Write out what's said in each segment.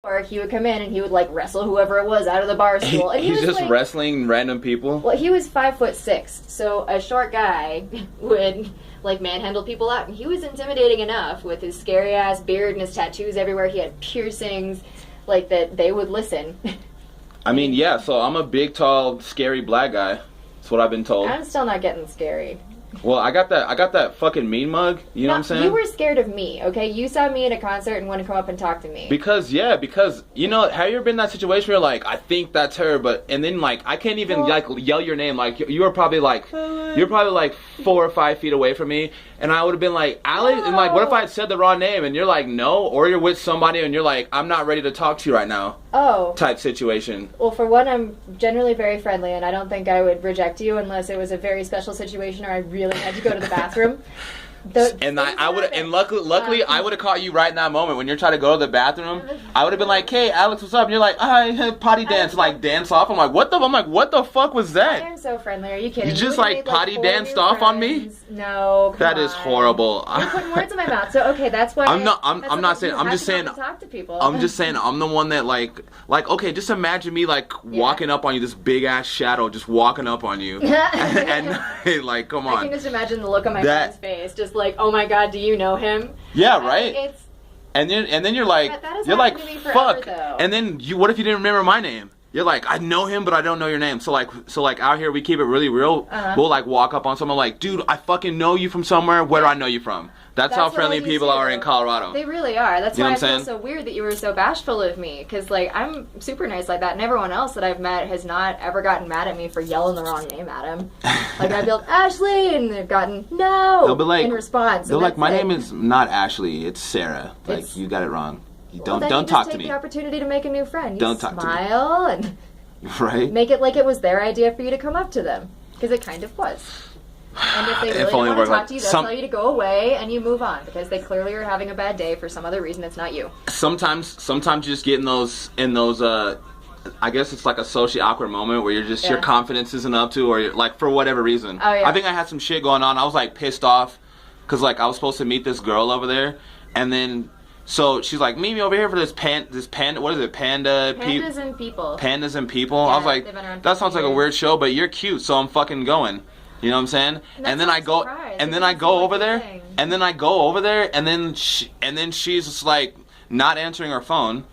Or he would come in and he would like wrestle whoever it was out of the bar stool. And he's just like, wrestling random people? Well, he was 5'6", so a short guy would like manhandle people out, and he was intimidating enough with his scary ass beard and his tattoos everywhere. He had piercings, like that they would listen. I mean, yeah, so I'm a big, tall, scary black guy. That's what I've been told. I'm still not getting scary. Well, I got that fucking mean mug, you know what I'm saying? You were scared of me, okay? You saw me at a concert and wanted to come up and talk to me. Because, you know, have you ever been in that situation where you're like, I think that's her, and then, like, I can't even, like, yell your name. Like, you were probably, like, 4 or 5 feet away from me, and I would have been like, Alex, and, like, what if I had said the wrong name, and you're like, no, or you're with somebody, and you're like, I'm not ready to talk to you right now. Oh. Type situation. Well, for one, I'm generally very friendly, and I don't think I would reject you unless it was a very special situation or I really had to go to the bathroom. Luckily, I would have caught you right in that moment when you're trying to go to the bathroom. I would have been like, "Hey, Alex, what's up?" And you're like, "I potty dance," and like dance off. I'm like, "What the fuck was that?" I am so friendly. Are you kidding? You just like potty danced off on me? No, come that is on. horrible. You're putting words in my mouth. So okay, that's why I'm not saying. I'm just saying. Talk to people. I'm just saying. I'm the one that like okay. Just imagine me like walking up on you, this big ass shadow, just walking up on you, and like, come on. I can just imagine the look on my friend's face, just like, oh my god, do you know him? Yeah, right. And then you're like, fuck. Though. And then what if you didn't remember my name? You're like, I know him, but I don't know your name. So like out here we keep it really real. We'll like walk up on someone like, dude, I fucking know you from somewhere. Where do I know you from? That's how friendly people are in Colorado. They really are. That's why I feel so weird that you were so bashful of me. Because, like, I'm super nice like that. And everyone else that I've met has not ever gotten mad at me for yelling the wrong name at him. Like, I've yelled, Ashley! And they've gotten, no! They'll be like, in response. They're like, my name is not Ashley. It's Sarah. Like, you got it wrong. Don't talk to me. Just take the opportunity to make a new friend. Don't talk to me. Smile and make it like it was their idea for you to come up to them. Because it kind of was. And if they really don't want to talk to you, they'll tell you to go away and you move on because they clearly are having a bad day for some other reason. It's not you. Sometimes you just get in those I guess it's like a socially awkward moment where you're just your confidence isn't up to, or you're, like for whatever reason. Oh, yeah. I think I had some shit going on. I was like pissed off because like I was supposed to meet this girl over there, and then so she's like, meet me over here for this panda. What is it? Pandas and people. Pandas and people. Yeah, I was like, that sounds like a weird show, but you're cute, so I'm fucking going. You know what I'm saying? And then I go over there, and then she's just like not answering her phone,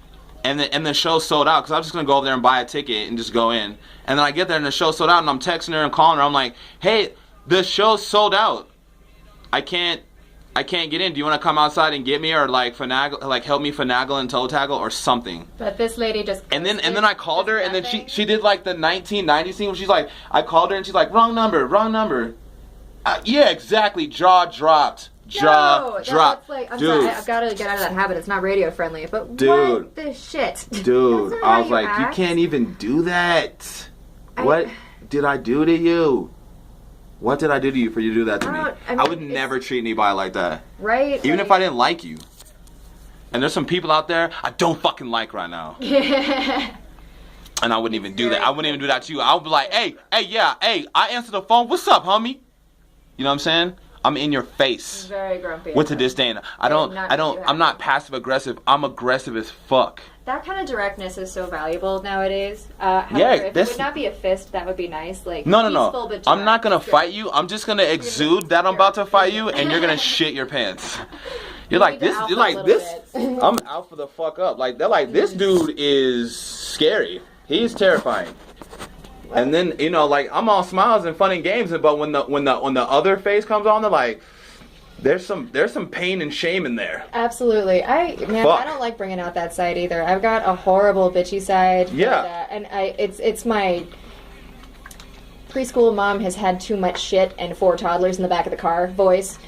and the show's sold out because I was just gonna go over there and buy a ticket and just go in. And then I get there and the show's sold out, and I'm texting her and calling her. I'm like, hey, the show's sold out. I can't get in. Do you want to come outside and get me, or like help me finagle and toe tackle or something? But this lady just and then I called her, and then she did like the 1990 scene where she's like, I called her and she's like, wrong number. Yeah, exactly. Jaw dropped. Like, I'm sorry, I've got to get out of that habit. It's not radio friendly. But what the shit? Dude, I was like, you can't even do that. What did I do to you? What did I do to you for you to do that to me? I would never treat anybody like that. Right? Even if I didn't like you. And there's some people out there I don't fucking like right now. And I wouldn't even do that. I wouldn't even do that to you. I would be like, hey, I answer the phone. What's up, homie? You know what I'm saying? I'm in your face. Very grumpy. With the disdain. I'm not passive aggressive. I'm aggressive as fuck. That kind of directness is so valuable nowadays. However, if it would not be a fist, that would be nice. Like no. I'm not gonna fight you. I'm just gonna exude that I'm about to fight you, and you're gonna shit your pants. You're like this. You're like this. I'm out for the fuck up. Like they're like, this dude is scary. He's terrifying. And then like I'm all smiles and fun and games, but when the other face comes on, they're like, there's some pain and shame in there. Absolutely. I don't like bringing out that side either. I've got a horrible bitchy side. Yeah. And it's my preschool mom has had too much shit and 4 toddlers in the back of the car voice.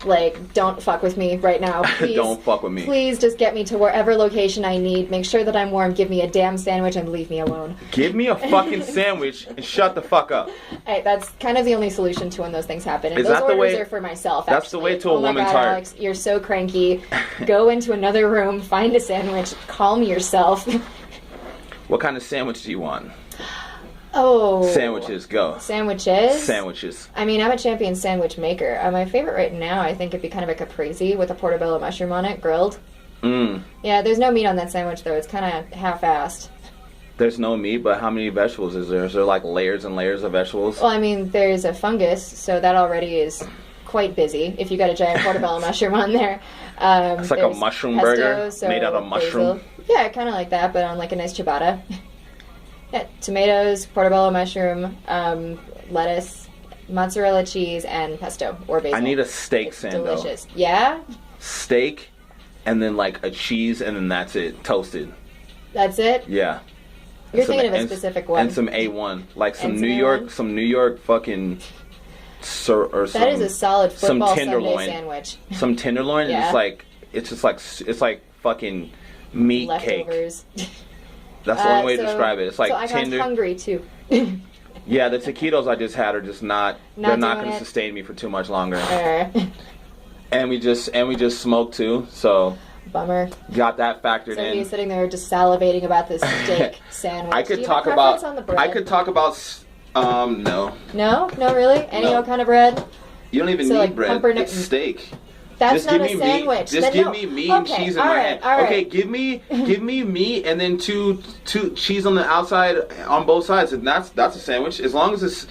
Like, don't fuck with me right now. Please, don't fuck with me. Please just get me to wherever location I need. Make sure that I'm warm. Give me a damn sandwich and leave me alone. Give me a fucking sandwich and shut the fuck up. That's kind of the only solution to when those things happen. And those orders are for myself, That's actually. The way to a woman's heart. Alex, you're so cranky. Go into another room, find a sandwich, calm yourself. What kind of sandwich do you want? Oh. Sandwiches, go. Sandwiches? I mean, I'm a champion sandwich maker. My favorite right now, I think, would be kind of a caprese with a portobello mushroom on it, grilled. Yeah, there's no meat on that sandwich though. It's kind of half-assed. There's no meat, but how many vegetables is there? Is there like layers and layers of vegetables? Well, I mean, there's a fungus, so that already is quite busy. If you got a giant portobello mushroom on there, it's like a mushroom burger made out of mushroom. Yeah, kind of like that, but on like a nice ciabatta. Yeah, tomatoes, portobello mushroom, lettuce, mozzarella cheese, and pesto or basil. I need a steak sando. Delicious. Yeah? Steak, and then like a cheese, and then that's it. Toasted. That's it? Yeah. You're thinking of a specific one. And some A1. Like some New York fucking... that is a solid football Sunday sandwich. Some tenderloin. Yeah. It's like fucking meat leftovers. Cake. That's the only way to describe it. It's like I got hungry too. Yeah, the taquitos I just had are just not they're not going to sustain me for too much longer. And we just smoked too, so bummer. Got that factored in. So you're sitting there just salivating about this steak sandwich. I could talk about no. No, really? Any old kind of bread? You don't even need bread. It's steak. That's not a sandwich. Just give me meat and cheese in my hand. Okay, give me meat and then two cheese on the outside on both sides, and that's a sandwich. As long as it's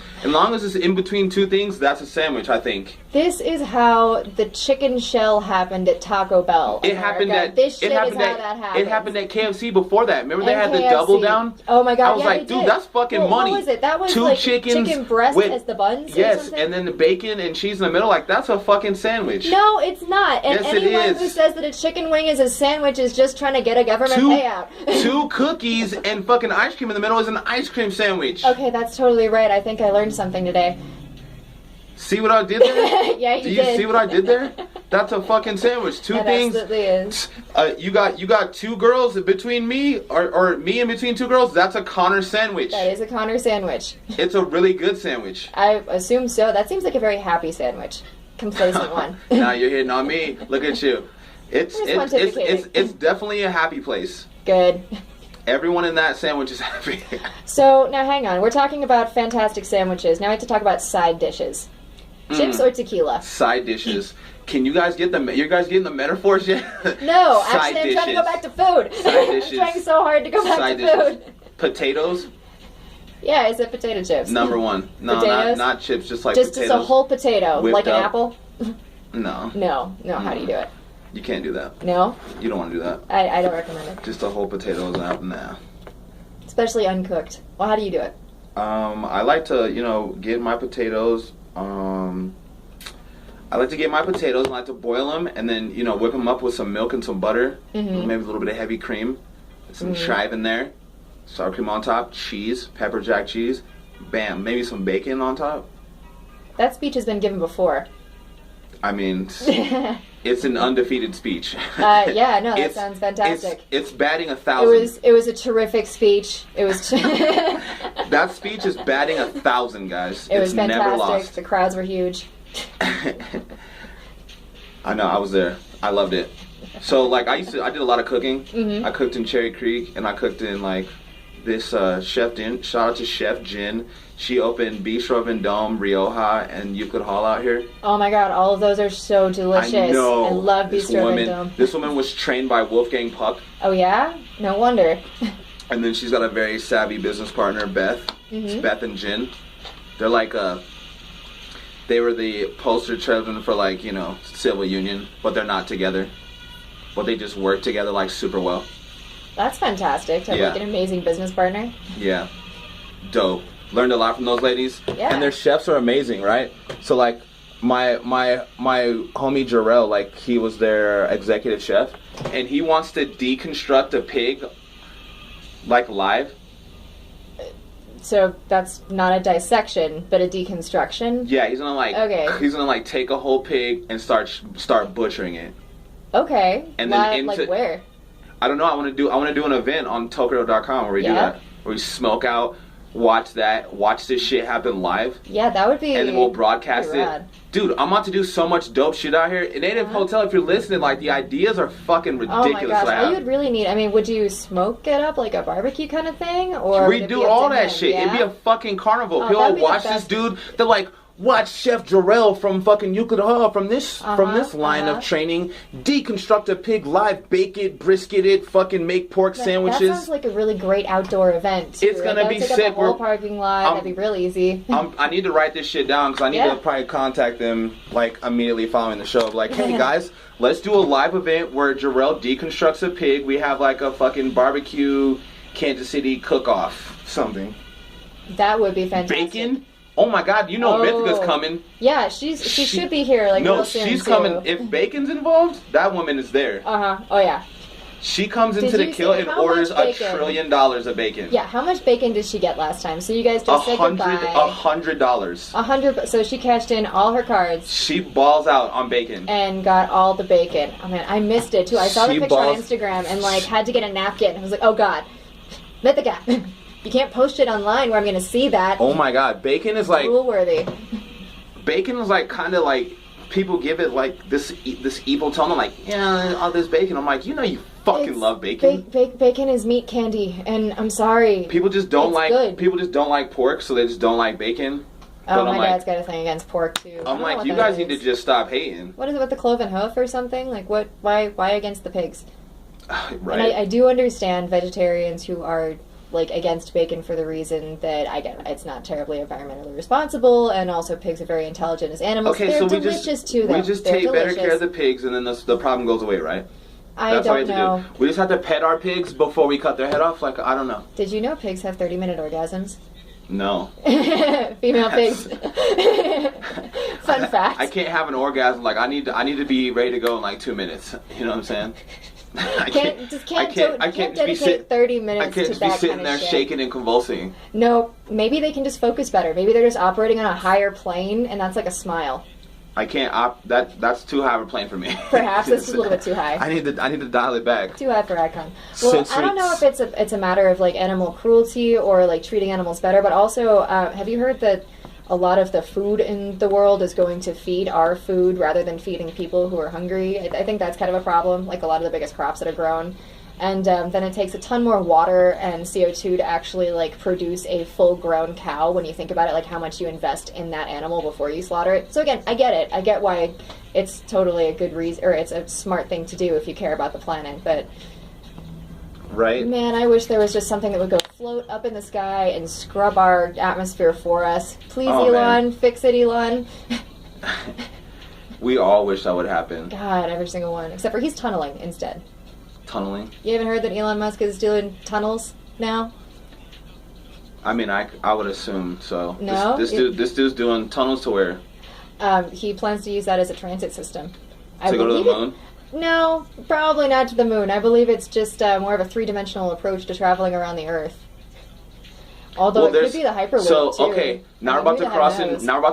in between two things, that's a sandwich, I think. This is how the chicken shell happened at Taco Bell. It happened at KFC before that. Remember they had the double down? Oh my god! I was like, dude, that's fucking money. What was it? That was two like chickens chicken breast as the buns. Yes, and then the bacon and cheese in the middle. Like that's a fucking sandwich. No, it's not. And yes, anyone who says that a chicken wing is a sandwich is just trying to get a government payout. 2 cookies and fucking ice cream in the middle is an ice cream sandwich. Okay, that's totally right. I think I learned something today. See what I did there? Yeah, you did. Do you see what I did there? That's a fucking sandwich. Two things. Absolutely is. You got 2 girls between me, or me in between 2 girls. That's a Connor sandwich. That is a Connor sandwich. It's a really good sandwich. I assume so. That seems like a very happy sandwich. Complacent one. Now you're hitting on me. Look at you. It's definitely a happy place. Good. Everyone in that sandwich is happy. So now hang on. We're talking about fantastic sandwiches. Now we have to talk about side dishes. Chips or tequila? Side dishes. Can you guys get you guys getting the metaphors yet? No, actually I'm trying to go back to food. Side dishes. I'm trying so hard to go back to food. Potatoes? Yeah, is it potato chips? Number 1. No, not chips, just like potatoes. Just a whole potato, like an apple? No. No, how do you do it? You can't do that. No? You don't want to do that. I don't recommend it. Just a whole potato is out, nah. Especially uncooked. Well, how do you do it? I like to, get my potatoes. I like to get my potatoes and I like to boil them and then, whip them up with some milk and some butter. Maybe a little bit of heavy cream. Some chive in there. Sour cream on top. Cheese. Pepper jack cheese. Bam. Maybe some bacon on top. That speech has been given before. I mean, it's an undefeated speech. Yeah, no, that sounds fantastic. It's batting 1,000. It was a terrific speech. It was. That speech is batting 1,000, guys. It was fantastic. Never lost. The crowds were huge. I know. I was there. I loved it. So I did a lot of cooking. I cooked in Cherry Creek, and I cooked in this chef. Shout out to Chef Jen. She opened Bistro Vendome, Rioja, and Euclid Hall out here. Oh my God, all of those are so delicious. I know. I love Bistro Vendome. This woman was trained by Wolfgang Puck. Oh yeah? No wonder. And then she's got a very savvy business partner, Beth. It's Beth and Jen. They're they were the poster children for civil union, but they're not together. But they just work together super well. That's fantastic to have an amazing business partner. Yeah. Dope. Learned a lot from those ladies. Yeah. And their chefs are amazing, right? So my homie Jarrell, he was their executive chef, and he wants to deconstruct a pig live. So that's not a dissection, but a deconstruction. Yeah, he's gonna he's gonna take a whole pig and start butchering it. Okay. And then where? I don't know. I want to do an event on Tokyo.com where we do that, where we smoke out, watch this shit happen live. Yeah, that would be. And then we'll broadcast it. Rad. Dude, I'm about to do so much dope shit out here. Native Hotel, if you're listening, the ideas are fucking ridiculous. Oh my gosh, well, you would really need. I mean, would you smoke it up like a barbecue kind of thing, or we do all that shit? Yeah? It'd be a fucking carnival. People watch this dude. They're like, watch Chef Jarrell from fucking Yucatan from this line of training deconstruct a pig live, bake it, brisket it, fucking make pork sandwiches. That sounds like a really great outdoor event. It's gonna be sick. Up the whole parking lot. That'd be real easy. I need to write this shit down because I need to probably contact them like immediately following the show. Like, hey guys, let's do a live event where Jarrell deconstructs a pig. We have like a fucking barbecue Kansas City cook-off, something. That would be fantastic. Bacon? Oh my God, you know Mythica's coming. Yeah, she should be here like real soon. No, she's coming. If Bacon's involved, that woman is there. Oh yeah. She comes into the kill and orders $1 trillion of bacon. Yeah, how much bacon did she get last time? So you guys just said goodbye. $100. $100. So she cashed in all her cards. She balls out on bacon. And got all the bacon. Oh man, I missed it too. I saw the picture on Instagram and like had to get a napkin. I was like, oh God, Mythica. You can't post it online where I'm going to see that. Oh my God, bacon is like rule-worthy. Bacon is like kind of like people give it like this evil tone. I'm like, yeah, all this bacon. I'm like, you fucking love bacon. Bacon is meat candy, and I'm sorry. People just don't like pork, so they just don't like bacon. Oh, my dad's got a thing against pork too. I'm like, you guys need to just stop hating. What is it with the cloven hoof or something? Like, what? Why against the pigs? Right. And I do understand vegetarians who are like against bacon for the reason that it's not terribly environmentally responsible, and also pigs are very intelligent as animals. Okay, they're so delicious too. We just take better care of the pigs, and then the problem goes away, right? That's all we have to do. We just have to pet our pigs before we cut their head off. Like, I don't know. Did you know pigs have 30-minute orgasms? No. Female pigs. Fun fact. I can't have an orgasm. Like, I need to be ready to go in like 2 minutes. You know what I'm saying? I can't dedicate 30 minutes I can't just be sitting there shaking and convulsing. No, maybe they can just focus better. Maybe they're just operating on a higher plane, and that's like a smile. I can't that's too high of a plane for me. Perhaps it's a little bit too high. I need to dial it back. Too high for Ikonn. Well, I don't know if it's a matter of like animal cruelty or like treating animals better, but also have you heard that a lot of the food in the world is going to feed our food rather than feeding people who are hungry? I think that's kind of a problem, like a lot of the biggest crops that are grown. And then it takes a ton more water and CO2 to actually like produce a full-grown cow when you think about it, like how much you invest in that animal before you slaughter it. So again, I get it. I get why it's totally a good reason, or it's a smart thing to do if you care about the planet, but... Right. Man, I wish there was just something that would go float up in the sky and scrub our atmosphere for us. Please, Elon, fix it, Elon. We all wish that would happen. God, every single one. Except for he's tunneling instead. Tunneling? You haven't heard that Elon Musk is doing tunnels now? I mean, I would assume so. No? This dude's doing tunnels to where? He plans to use that as a transit system. To go to the moon? No, probably not to the moon. I believe it's just more of a three-dimensional approach to traveling around the Earth. Although it could be the Hyperloop too. So okay, now we're about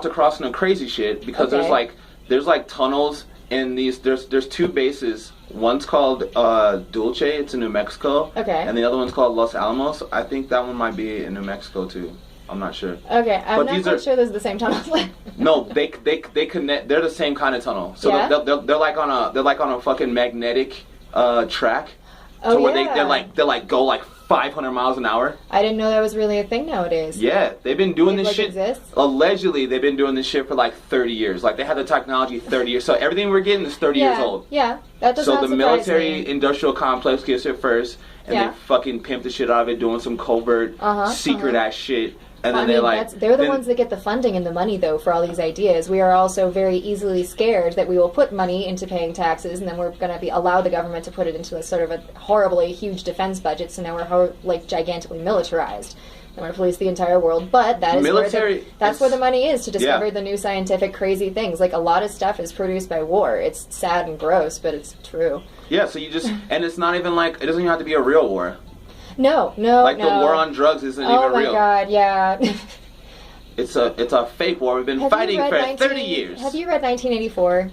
to cross into crazy shit because there's like tunnels in these. There's two bases. One's called Dulce. It's in New Mexico. Okay. And the other one's called Los Alamos. I think that one might be in New Mexico too. I'm not sure. Okay, I'm not quite sure those are the same tunnels. No, they connect. They're the same kind of tunnel. So they're like on a fucking magnetic track. Oh, where they go like 500 miles an hour. I didn't know that was really a thing nowadays. Yeah, they've been doing this shit. Exists? Allegedly, they've been doing this shit for like 30 years. Like they had the technology 30 years. So everything we're getting is 30 years old. Yeah, that does not surprise me. So the military-industrial complex gets it first, and they fucking pimp the shit out of it, doing some covert, secret-ass shit. And then they're the ones that get the funding and the money, though, for all these ideas. We are also very easily scared that we will put money into paying taxes, and then we're going to allow the government to put it into a sort of a horribly huge defense budget. So now we're gigantically militarized. And we're going to police the entire world. But that is where the money is to discover the new scientific crazy things. Like a lot of stuff is produced by war. It's sad and gross, but it's true. Yeah. So you just and it's not even like it doesn't even have to be a real war. No. The war on drugs isn't even real. Oh my God, yeah. It's a fake war. We've been fighting for 30 years. Have you read 1984?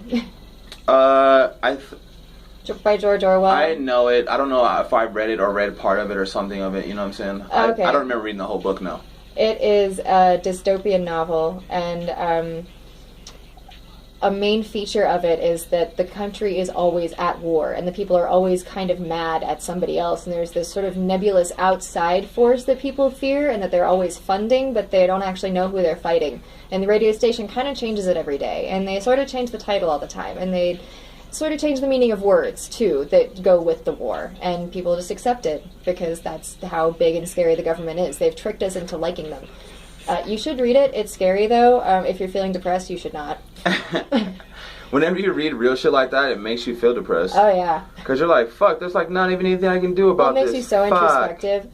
By George Orwell? I know it. I don't know if I read it or read part of it or something of it. You know what I'm saying? Okay. I don't remember reading the whole book, no. It is a dystopian novel, and a main feature of it is that the country is always at war, and the people are always kind of mad at somebody else, and there's this sort of nebulous outside force that people fear, and that they're always funding, but they don't actually know who they're fighting. And the radio station kind of changes it every day, and they sort of change the title all the time, and they sort of change the meaning of words, too, that go with the war, and people just accept it, because that's how big and scary the government is. They've tricked us into liking them. You should read it. It's scary, though. If you're feeling depressed, you should not. Whenever you read real shit like that, it makes you feel depressed. Oh, yeah. Because you're like, fuck, there's like not even anything I can do about this. It makes you so introspective.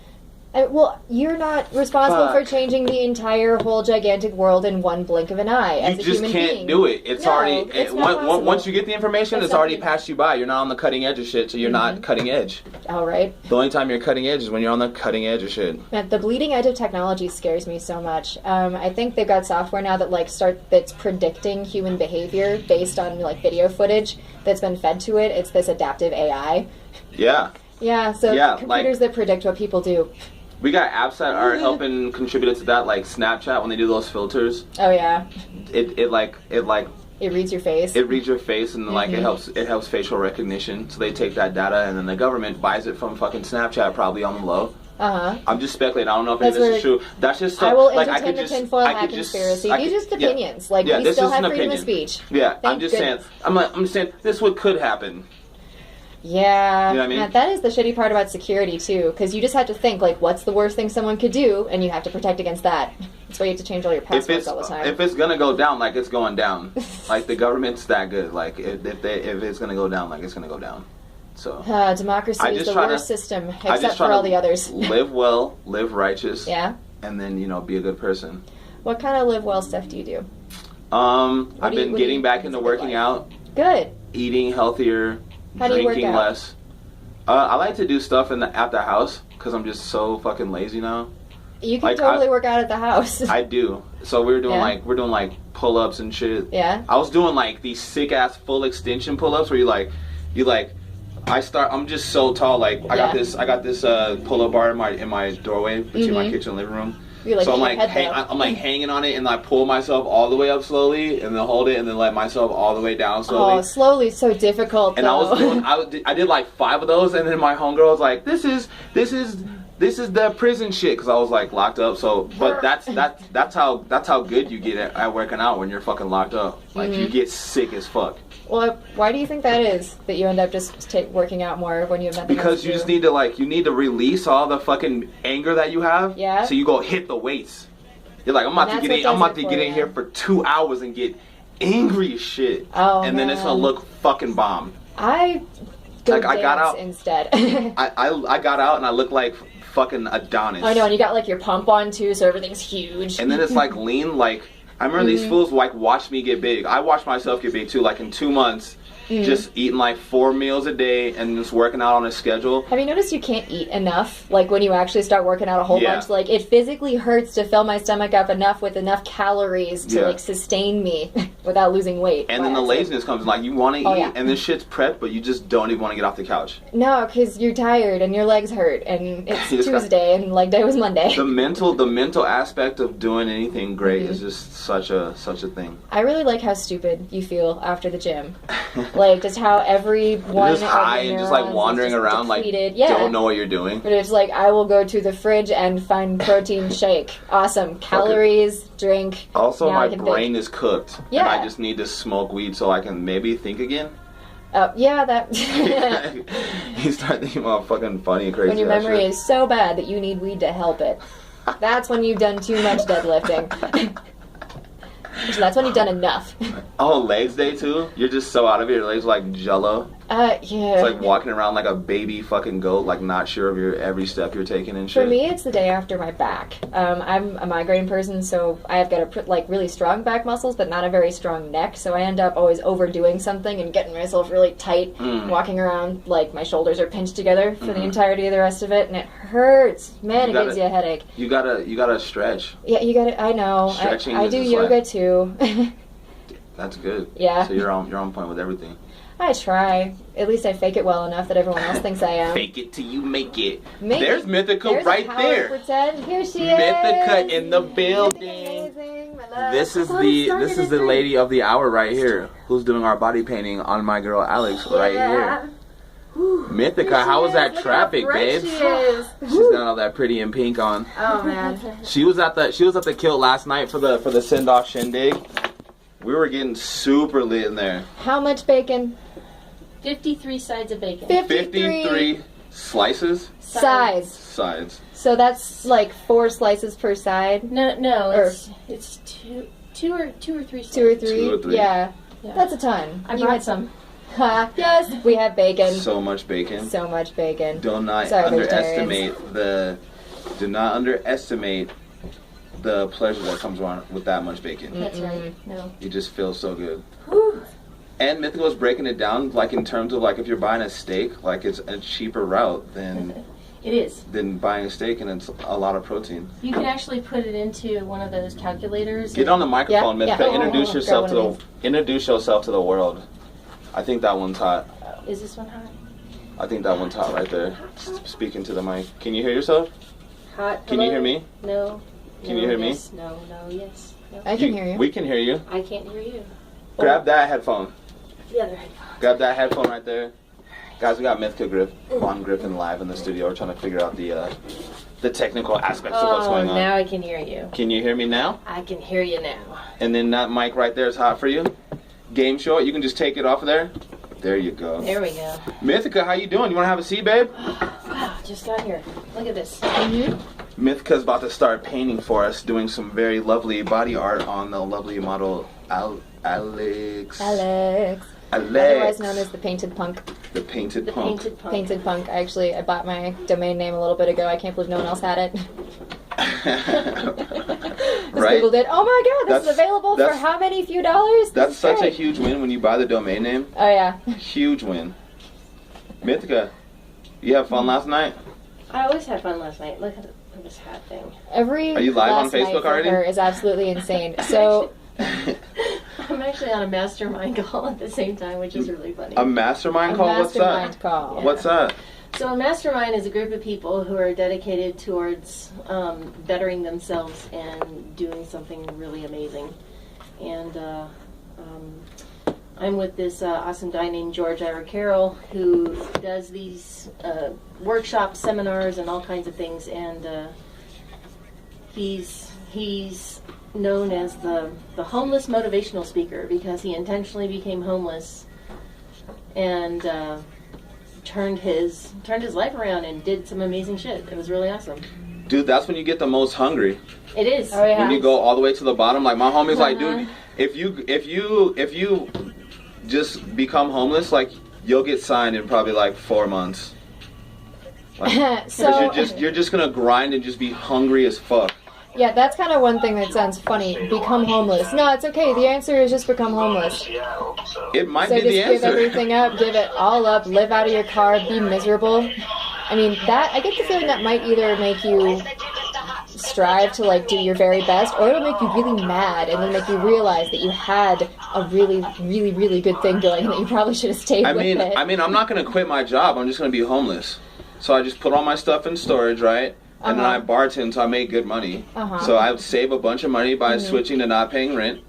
Well, you're not responsible for changing the entire whole gigantic world in one blink of an eye as a human being. You just can't do it. It's already... once you get the information, it's already passed you by. You're not on the cutting edge of shit, so you're not cutting edge. All right. The only time you're cutting edge is when you're on the cutting edge of shit. The bleeding edge of technology scares me so much. I think they've got software now that that's predicting human behavior based on like video footage that's been fed to it. It's this adaptive AI. Yeah. Yeah, so computers that predict what people do. We got apps that are helping contribute to that, like Snapchat when they do those filters. Oh yeah. It reads your face. It reads your face, and like it helps facial recognition. So they take that data, and then the government buys it from fucking Snapchat, probably on the low. I'm just speculating. I don't know if any of this is true. That's just stuff. I will entertain the tinfoil hat conspiracy. These are just opinions. Like we still have freedom of speech. Yeah, I'm just saying. I'm just saying this could happen. Yeah, you know what I mean? That is the shitty part about security, too, because you just have to think, like, what's the worst thing someone could do, and you have to protect against that. That's why you have to change all your passwords all the time. If it's gonna go down, like, it's going down. Like, the government's that good. Like, if it's gonna go down, like, it's gonna go down. So democracy is the worst system, except for all the others. Live well, live righteous. Yeah. And then, be a good person. What kind of live well stuff do you do? I've been getting back into working out. Good. Eating healthier. How do you work out? Drinking less. I like to do stuff at the house because I'm just so fucking lazy now. You can totally work out at the house. I do. So we're doing pull-ups and shit. Yeah. I was doing like these sick ass full extension pull-ups where I'm just so tall. Like I got this pull-up bar in my doorway between my kitchen and living room. So I'm like hanging on it, and I pull myself all the way up slowly, and then hold it, and then let myself all the way down slowly. Oh, slowly is so difficult. And I did like 5 of those, and then my homegirl was like, "This is the prison shit," because I was like locked up. So, but that's how good you get at working out when you're fucking locked up. Like you get sick as fuck. Well, why do you think that is? That you end up just working out more when you have nothing Because you just need to release all the fucking anger that you have. Yeah. So you go hit the weights. You're like, I'm about to get in here for 2 hours and get angry as shit. Oh, and then it's gonna look fucking bomb. I got out instead. I got out and I looked like fucking Adonis. I know, and you got like your pump on too, so everything's huge. And then it's like lean like. I remember these fools like watch me get big. I watched myself get big too. Like in 2 months, just eating like 4 meals a day and just working out on a schedule. Have you noticed you can't eat enough? Like when you actually start working out a whole bunch, like it physically hurts to fill my stomach up enough with enough calories to like sustain me without losing weight. And then the laziness comes. Like you want to eat, and this shit's prepped, but you just don't even want to get off the couch. No, because you're tired and your legs hurt, and it's Tuesday and leg day was Monday. The mental aspect of doing anything great is just such a thing. I really like how stupid you feel after the gym. Like just how everyone just high and just like wandering around depleted. Like don't know what you're doing. But it's like I will go to the fridge and find protein shake. Awesome. Calories, drink. Also my brain is cooked. Yeah. And I just need to smoke weed so I can maybe think again. Yeah, that. You start thinking about fucking funny and crazy. When your memory is so bad that you need weed to help it. That's when you've done too much deadlifting. So that's when you've done enough. Oh, legs day too? You're just so out of it. Your legs are like jello. Yeah. It's like walking around like a baby fucking goat, like not sure of every step you're taking and shit. For me, it's the day after my back. I'm a migraine person, so I've got really strong back muscles, but not a very strong neck. So I end up always overdoing something and getting myself really tight, walking around like my shoulders are pinched together for the entirety of the rest of it, and it hurts. Man, it gives you a headache. You gotta stretch. Yeah, you gotta. I know. I do yoga too. That's good. Yeah. So you're on point with everything. I try. At least I fake it well enough that everyone else thinks I am. Fake it till you make it. There's Mythica right there. Pretend. Here she is. Mythica in the building. This is the lady of the hour right here, who's doing our body painting on my girl Alex right here. Mythica, how was that traffic, babe? She's got all that pretty and pink on. Oh man. She was at the kilt last night for the send off shindig. We were getting super lit in there. How much bacon? 53 sides of bacon. 53 slices? Sides. So that's like 4 slices per side? No, it's two or three slices. 2 or 3? Yeah. That's a ton. I brought some. Yes, we have bacon. So much bacon. So much bacon. Do not underestimate the pleasure that comes around with that much bacon. That's right. No. You just feel so good. And Mythica was breaking it down, like in terms of like if you're buying a steak, like it's a cheaper route than it is than buying a steak, and it's a lot of protein. You can actually put it into one of those calculators. Get on the microphone, Mythica. Introduce yourself to the world. I think that one's hot. Is this one hot? I think that one's hot right there. Speaking to the mic. Can you hear yourself? Hot. Can you hear me? No. Can you hear me? No. Yes. No. I can hear you. We can hear you. I can't hear you. Grab that headphone. The other headphone. Grab that headphone right there. Guys, we got Mythica Von Gryphon live in the studio. We're trying to figure out the technical aspects of what's going on. Now I can hear you. Can you hear me now? I can hear you now. And then that mic right there is hot for you. Game show it. You can just take it off of there. There you go. There we go. Mythica, how you doing? You want to have a seat, babe? Wow, just got here. Look at this. Mythica's about to start painting for us, doing some very lovely body art on the lovely model Alex. Otherwise known as the Painted Punk. The Painted Punk. Painted Punk. I bought my domain name a little bit ago. I can't believe no one else had it. Right? Googled it. Oh my god, this is available for how many few dollars? That's such a huge win when you buy the domain name. Oh yeah. Huge win. Mythica, you have fun last night? I always had fun last night. Look at this hat thing. Are you live on Facebook already? Is absolutely insane. So I'm actually on a mastermind call at the same time, which is really funny. A mastermind call? What's that? Mastermind call. Yeah. What's that? So a mastermind is a group of people who are dedicated towards bettering themselves and doing something really amazing. And I'm with this awesome guy named George Ira Carroll who does these workshops, seminars, and all kinds of things. And he's known as the homeless motivational speaker because he intentionally became homeless and turned his life around and did some amazing shit. It was really awesome. Dude, that's when you get the most hungry. It is. Oh yeah. When you go all the way to the bottom, like my homie's like, dude, if you just become homeless, like you'll get signed in probably like 4 months. Like, so you're just gonna grind and just be hungry as fuck. Yeah, that's kind of one thing that sounds funny. Become homeless. No, it's okay. The answer is just become homeless. It might be the just answer. give everything up, give it all up, live out of your car, be miserable. I mean, I get the feeling that might either make you strive to like do your very best, or it'll make you really mad and then make you realize that you had a really, really, really good thing going and that you probably should have stayed with it. I mean, I'm not gonna quit my job. I'm just gonna be homeless. So I just put all my stuff in storage, right? And then I bartend, so I make good money. So I would save a bunch of money by switching to not paying rent.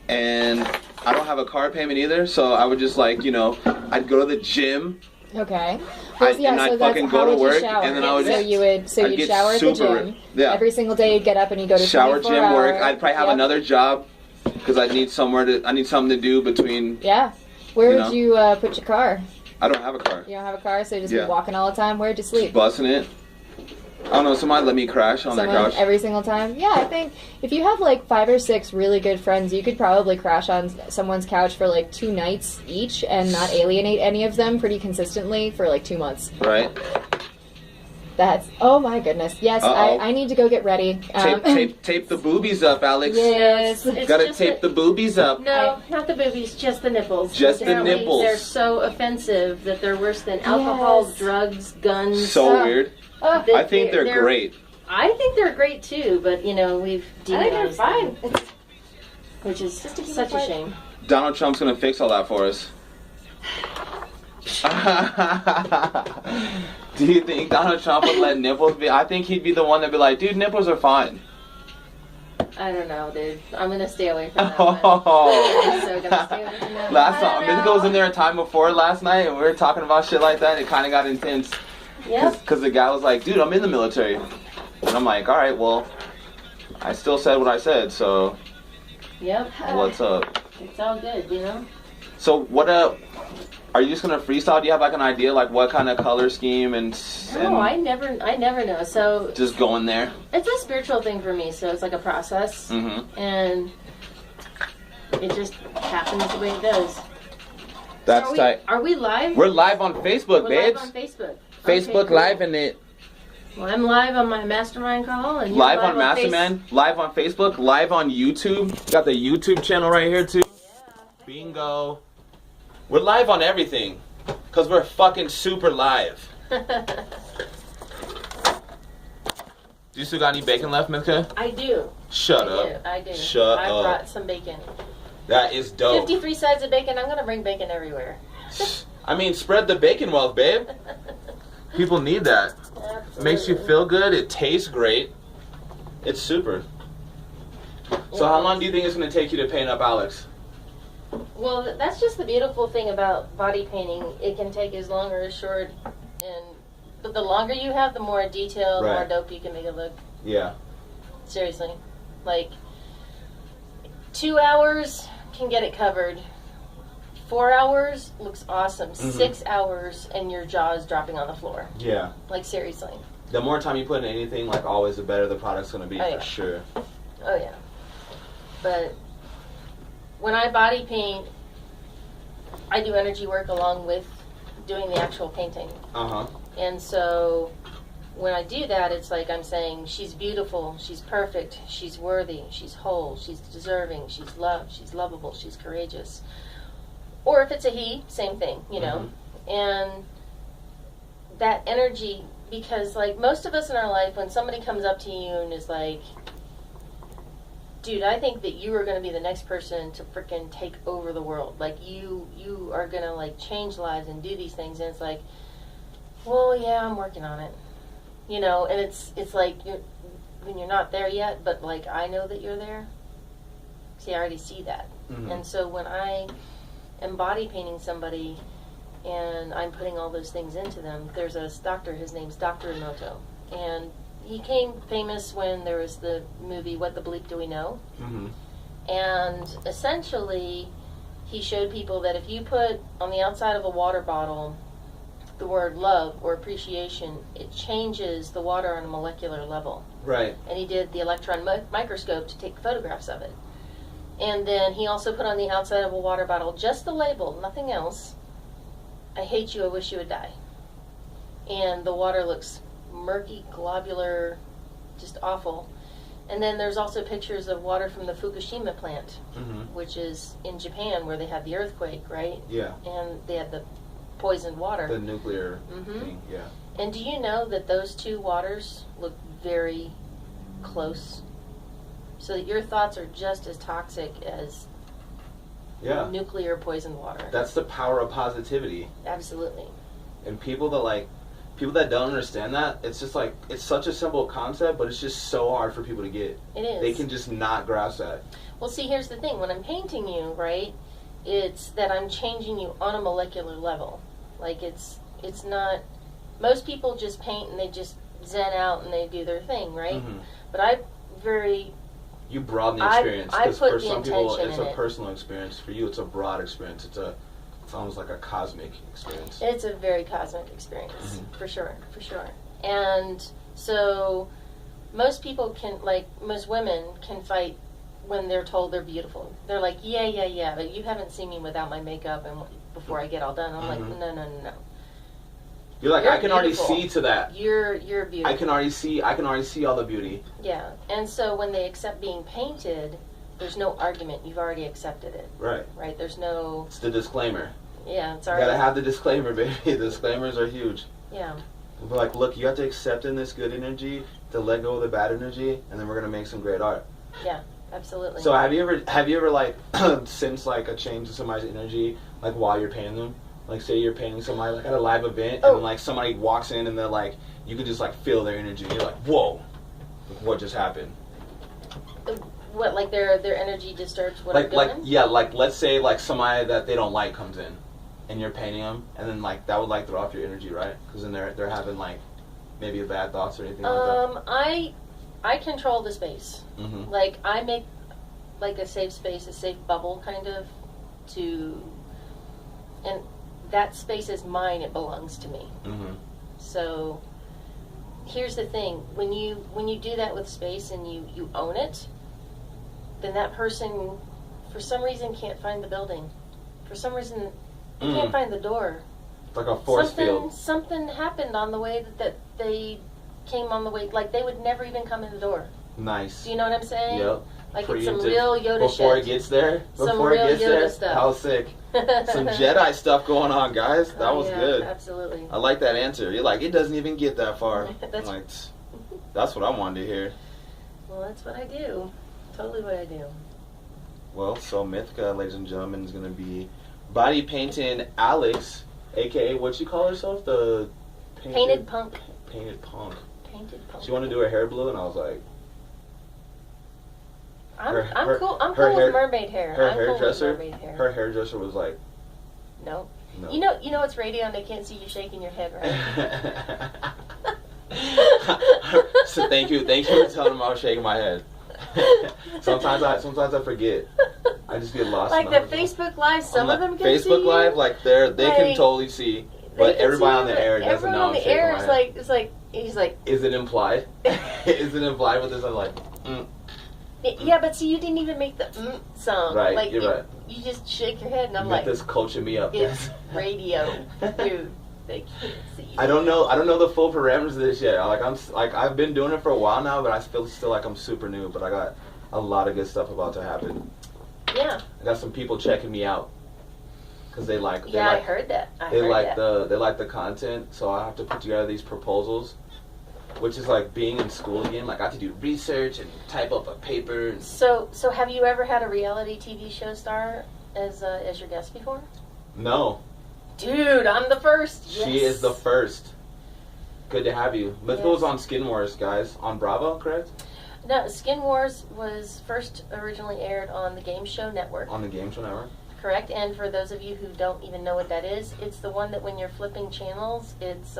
And I don't have a car payment either, so I would just like, I'd go to the gym. Okay. I'd fucking go to work, and then I would just... So you'd shower at the gym. Yeah. Every single day you'd get up and you'd go to shower, gym, work. I'd probably have another job, because I need something to do between... Yeah. Where would you put your car? I don't have a car. You don't have a car, so you just be walking all the time? Where'd you sleep? Just bussing it. I don't know, somebody let me crash on their couch. Every single time? Yeah, I think if you have like 5 or 6 really good friends, you could probably crash on someone's couch for like 2 nights each and not alienate any of them pretty consistently for like 2 months. Right. That's, oh my goodness. Yes, I need to go get ready. Tape the boobies up, Alex. Yes. Gotta tape the boobies up. No, not the boobies, just the nipples. Just the nipples. They're so offensive that they're worse than alcohol, drugs, guns. So weird. I think they're great. I think they're great too, but we've demonized them. Which is such a shame. Donald Trump's gonna fix all that for us. Do you think Donald Trump would let nipples be? I think he'd be the one that'd be like, dude, nipples are fine. I don't know, dude. I'm gonna stay away from that one. I'm so gonna stay away from that last time, Mythica was in there a time before last night, and we were talking about shit like that. It kind of got intense. Yeah. Because the guy was like, dude, I'm in the military. And I'm like, all right, well, I still said what I said, so. Yep. What's up? It's all good, you know? So what are you just gonna freestyle? Do you have like an idea, like what kind of color scheme and? No, I never know. So just go in there. It's a spiritual thing for me, so it's like a process, and it just happens the way it does. That's tight. Are we live? We're live on Facebook, We're babes. Live on Facebook. Facebook okay, cool. Live in it. Well, I'm live on my mastermind call, and you're live on Mastermind, live on Facebook, live on YouTube. Got the YouTube channel right here too. Yeah. Bingo. We're live on everything, cause we're fucking super live. Do you still got any bacon left, Mythica? I do. Shut up. I do. Shut I up. brought some bacon. That is dope. 53 sides of bacon. I'm gonna bring bacon everywhere. I mean, spread the bacon wealth, babe. People need that. Absolutely. It makes you feel good. It tastes great. It's super. So how long do you think it's going to take you to paint up Alex? Well, that's just the beautiful thing about body painting. It can take as long or as short, but the longer you have, the more detailed, the more dope you can make it look. Yeah. Seriously. Like, 2 hours can get it covered. 4 hours looks awesome. 6 hours and your jaw is dropping on the floor. Yeah. Like, seriously. The more time you put in anything, like always, the better the product's going to be, for sure. Oh, yeah. But when I body paint, I do energy work along with doing the actual painting. And so when I do that, it's like I'm saying, she's beautiful, she's perfect, she's worthy, she's whole, she's deserving, she's loved, she's lovable, she's courageous. Or if it's a he, same thing, you know. And that energy, because like most of us in our life, when somebody comes up to you and is like, dude, I think that you are going to be the next person to freaking take over the world. Like you are going to like change lives and do these things. And it's like, well, yeah, I'm working on it. You know, and it's like when you're not there yet, but like I know that you're there. See, I already see that. And so when I am body painting somebody and I'm putting all those things into them, there's a doctor, his name's Dr. Emoto, and he came famous when there was the movie What the Bleep Do We Know? And essentially he showed people that if you put on the outside of a water bottle the word love or appreciation, it changes the water on a molecular level. Right. And he did the electron microscope to take photographs of it. And then he also put on the outside of a water bottle just the label, nothing else, I hate you, I wish you would die. And the water looks murky, globular, just awful. And then there's also pictures of water from the Fukushima plant, which is in Japan where they had the earthquake, right? Yeah. And they had the poisoned water. The nuclear thing, yeah. And do you know that those two waters look very close? So that your thoughts are just as toxic as nuclear poisoned water. That's the power of positivity. Absolutely. And people that don't understand that, it's just like, it's such a simple concept, but it's just so hard for people to get. It is. They can just not grasp that. Well, see, here's the thing. When I'm painting you, right, it's that I'm changing you on a molecular level. Like, it's not, most people just paint and they just zen out and they do their thing, right? But you broaden the experience. I put for the some people, intention it's in a it. personal experience. For you, it's a broad experience. It's almost like a cosmic experience. It's a very cosmic experience, for sure. And so most people can, like, most women can fight when they're told they're beautiful. They're like, yeah, but you haven't seen me without my makeup and before I get all done. I'm like, no. You're like, I can already see to that. You're beautiful. I can already see all the beauty. Yeah. And so when they accept being painted, there's no argument. You've already accepted it. Right. There's no... It's the disclaimer. Yeah, it's already... You gotta have the disclaimer, baby. Disclaimers are huge. Yeah. We're like, look, you have to accept in this good energy to let go of the bad energy, and then we're gonna make some great art. Yeah, absolutely. So have you ever like sensed like a change in somebody's energy, like while you're painting them? Like, say you're painting somebody like at a live event, and like somebody walks in, and they're like, you could just like feel their energy. You're like, whoa, what just happened? What, like their energy disturbs what I'm doing? Like let's say like somebody that they don't like comes in, and you're painting them, and then like that would like throw off your energy, right? Because then they're having like maybe bad thoughts or anything like that. I control the space. Mm-hmm. Like I make like a safe space, a safe bubble kind of and that space is mine. It belongs to me. Mm-hmm. So here's the thing: when you do that with space and you own it, then that person, for some reason, can't find the building. For some reason, they can't find the door. It's like a force field. Something happened on the way that they came on the way. Like they would never even come in the door. Nice. Do you know what I'm saying? Yep. Like it's some real Yoda before shit. It gets there. Some real Yoda stuff. How sick. Some Jedi stuff going on, guys. That was good. Absolutely. I like that answer. You're like, it doesn't even get that far. That's what I wanted to hear. Well, that's what I do. Totally what I do. Well, so Mythica, ladies and gentlemen, is going to be body painting Alex, a.k.a. what you call herself? The Painted Punk. Painted Punk. Painted Punk. She wanted to do her hair blue, and I was like... I'm cool. I'm cool with mermaid hair. Her hairdresser was like... No. You know it's radio and they can't see you shaking your head, right? So thank you for telling them I was shaking my head. sometimes I forget. I just get lost. Like the Facebook Live, some of them can see Facebook Live, like they can totally see, but everybody on the air doesn't know. Everyone on the air is like, he's like. Is it implied? Is it implied with this? I'm like. Yeah, but see, you didn't even make the song. Right, like, you're right. You just shake your head, and I'm This coaching me up. It's radio, dude. They can't see you. I don't know the full parameters of this yet. I've been doing it for a while now, but I feel still like I'm super new. But I got a lot of good stuff about to happen. Yeah. I got some people checking me out because they like. I heard that. They like the content, so I have to put together these proposals, which is like being in school again. Like I have to do research and type up a paper. And so have you ever had a reality TV show star as your guest before? No. Dude, I'm the first. Yes. She is the first. Good to have you. Mythica was on Skin Wars, guys, on Bravo, correct? No, Skin Wars was first originally aired on the Game Show Network. On the Game Show Network? Correct. And for those of you who don't even know what that is, it's the one that when you're flipping channels, it's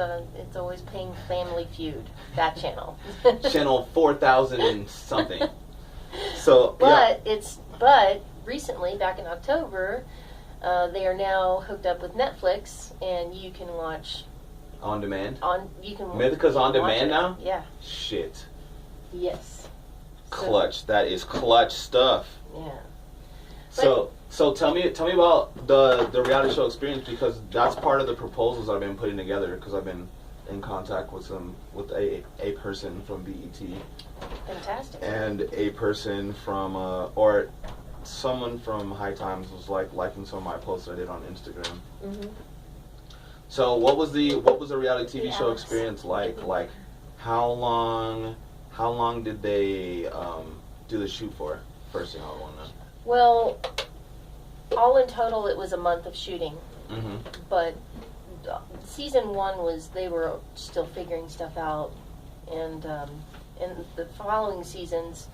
always playing Family Feud. That channel. Channel 4000 and something. So, but recently, back in October, they are now hooked up with Netflix, and you can watch on demand. Mythica's on demand now? Yeah. Shit. Yes. Clutch. That is clutch stuff. Yeah. So tell me about the reality show experience, because that's part of the proposals I've been putting together, because I've been in contact with a person from BET. Fantastic. And a person from or someone from High Times was like liking some of my posts I did on Instagram. Mm-hmm. So what was the reality TV show experience like? Like how long did they do the shoot for? First thing I want to know. Well, all in total, it was a month of shooting. Mm-hmm. But season 1 they were still figuring stuff out, and in the following seasons,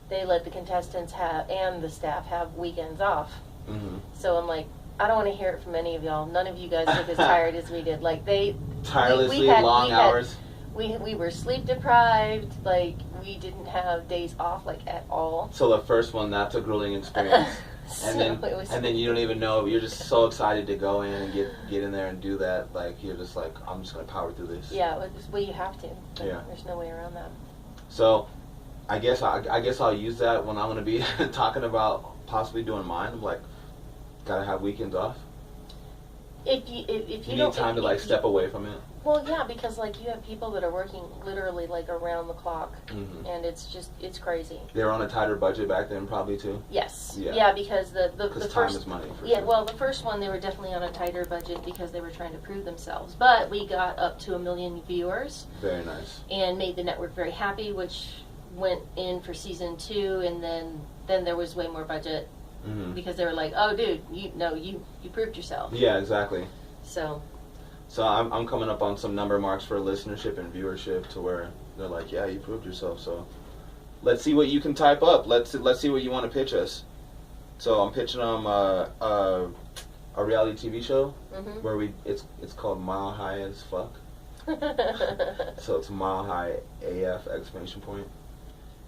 they let the contestants and the staff have weekends off. Mm-hmm. So I'm like, I don't want to hear it from any of y'all. None of you guys look as tired as we did. Like tirelessly long hours. We were sleep deprived. Like we didn't have days off like at all. So the first one, that's a grueling experience. And then you don't even know. You're just so excited to go in and get in there and do that. Like you're just like, I'm just gonna power through this. Yeah, well, you have to. Yeah. There's no way around that. So, I guess I'll use that when I'm gonna be talking about possibly doing mine. I'm like, gotta have weekends off. If you need time to step away from it. Well, yeah, because like you have people that are working literally like around the clock, mm-hmm. and it's crazy. They were on a tighter budget back then, probably too. Yes. Yeah, because the time first is money. For sure. Well, the first one they were definitely on a tighter budget because they were trying to prove themselves. But we got up to 1 million viewers. Very nice. And made the network very happy, which went in for season 2, and then there was way more budget, mm-hmm. because they were like, oh, dude, you proved yourself. Yeah, exactly. So I'm coming up on some number marks for listenership and viewership to where they're like, yeah, you proved yourself. So let's see what you can type up. Let's see what you want to pitch us. So I'm pitching them a reality TV show where it's called Mile High as Fuck. So it's Mile High AF exclamation point.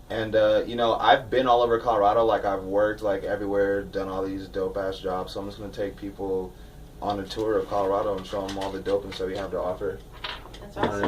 And I've been all over Colorado. Like I've worked like everywhere, done all these dope ass jobs. So I'm just gonna take people on a tour of Colorado and show them all the dope and stuff you have to offer. That's awesome.